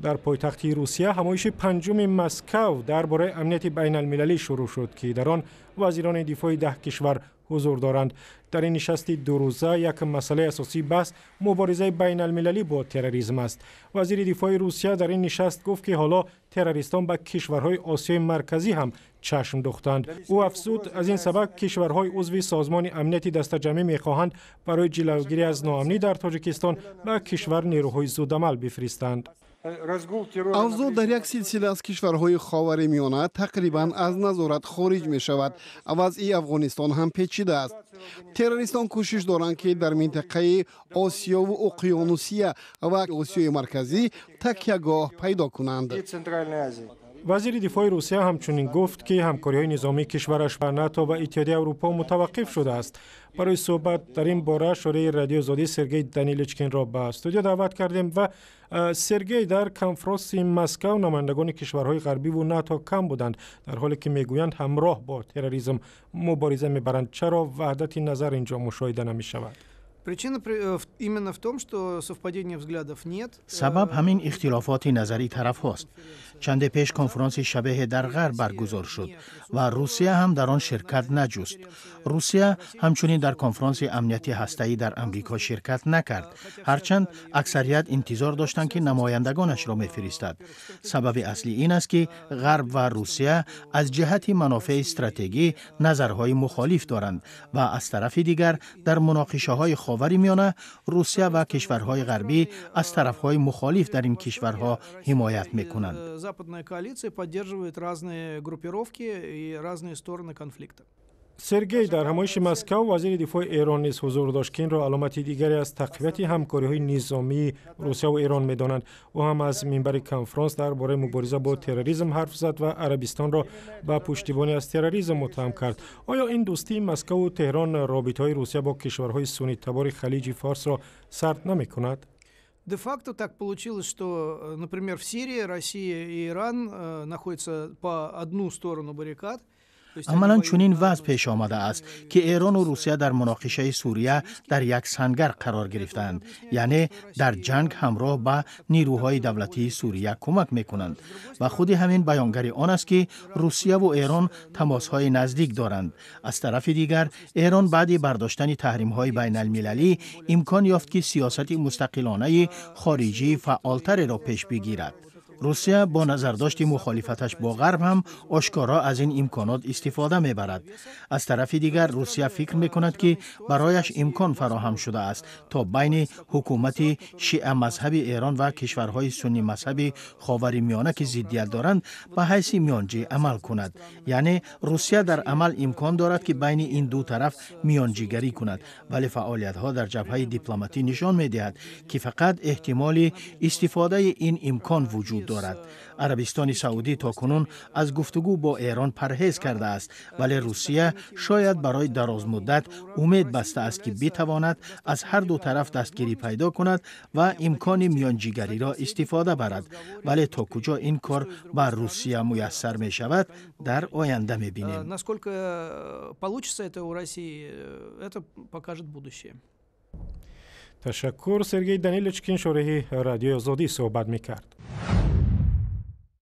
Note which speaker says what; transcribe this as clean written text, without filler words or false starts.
Speaker 1: در پایتخت روسیه همایش پنجم مسکو درباره امنیت بین المللی شروع شد که در آن وزیران دفاع 10 کشور حضور دارند. در این نشست دو روزه یک مسئله اساسی بحث مبارزه بین المللی با تروریسم است. وزیر دفاع روسیه در این نشست گفت که حالا تروریستان به کشورهای آسیای مرکزی هم چشم دوختند. او افزود از این سبب کشورهای عضو سازمان امنیت دست جمعی می‌خواهند برای جلوگیری از ناامنی در تاجیکستان به کشور نیروهای زودعمل بفرستند.
Speaker 2: اوضاع در یک سلسله از کشورهای خاورمیانه تقریبا از نظارت خارج می شود. وضع افغانستان هم پیچیده است. تروریستان کوشش دارند که در منطقه آسیا و اقیانوسیه و آسیای مرکزی تکیهگاه پیدا کنند.
Speaker 1: وزیر دفاع روسیه همچنین گفت که همکاری‌های نظامی کشورش با ناتو و اتحادیه اروپا متوقف شده است. برای صحبت در این باره شورای رادیو آزادی سرگئی دانیلچکین را به استودیو دعوت کردیم و سرگئی در کنفرانس مسکو نمایندگان کشورهای غربی و ناتو کم بودند، در حالی که میگویند همراه با تروریسم مبارزه میبرند. چرا وحدت نظر اینجا مشاهده نمی شود؟
Speaker 3: سبب همین اختلافات نظری طرف هاست. چند پیش کنفرانس شبیه در غرب برگزار شد و روسیه هم در آن شرکت نجست. روسیه همچنین در کنفرانس امنیتی هسته‌ای در امریکا شرکت نکرد، هرچند اکثریت انتظار داشتند که نمایندگانش را می‌فرستد. سبب اصلی این است که غرب و روسیه از جهت منافع استراتژی نظرهای مخالف دارند و از طرف دیگر در مناقشه‌های خاورمیانه روسیه و کشورهای غربی از طرفهای مخالف در این کشورها حمایت می‌کنند.
Speaker 4: Западная коалиция поддерживает разные группировки и разные стороны конфликта.
Speaker 1: سرگئی در همایش مسکو وزیر دفاع ایران نیز حضور داشت که این را علامت دیگری از تقویت همکاری‌های نظامی روسیه و ایران می‌دانند. او هم از منبر کنفرانس درباره مبارزه با تروریسم حرف زد و عربستان را به پشتیبانی از تروریسم متهم کرد. آیا این دوستی مسکو و تهران رابطه‌های روسیه با کشورهای سنی تبار خلیج فارس را سرد نمی‌کند؟
Speaker 4: Де-факто так получилось, что, например, в Сирии Россия и Иран находятся по одну сторону баррикад.
Speaker 3: عملاً چنین وضع پیش آمده است که ایران و روسیه در مناقشه سوریه در یک سنگر قرار گرفتند، یعنی در جنگ همراه با نیروهای دولتی سوریه کمک میکنند و خود همین بیانگر آن است که روسیه و ایران تماسهای نزدیک دارند. از طرف دیگر ایران بعد برداشتن تحریم‌های بین المللی امکان یافت که سیاست مستقلانه خارجی فعالتر را پیش بگیرد. روسیه با نظرداشت مخالفتش با غرب هم آشکارا از این امکانات استفاده میبرد. از طرف دیگر روسیه فکر میکند که برایش امکان فراهم شده است تا بین حکومت شیعه مذهبی ایران و کشورهای سنی مذهبی خاورمیانه که ضدیت دارند به حیث میانجی عمل کند. یعنی روسیه در عمل امکان دارد که بین این دو طرف میانجیگری کند، ولی فعالیت ها در جبهه دیپلماتی نشان میدهد که فقط احتمال استفاده این امکان وجود دارد. عربستان سعودی تاکنون از گفتگو با ایران پرهیز کرده است، ولی روسیه شاید برای دراز مدت امید بسته است که بتواند از هر دو طرف دستگیری پیدا کند و امکان میانجیگری را استفاده برد، ولی تا کجا این کار بر روسیه میسر می شود در آینده می بینیم.
Speaker 4: Насколько получится это у России, это покажет будущее.
Speaker 1: تشکر. سرگئی دانیلچکین شورای رادیو آزادی صحبت می‌کرد.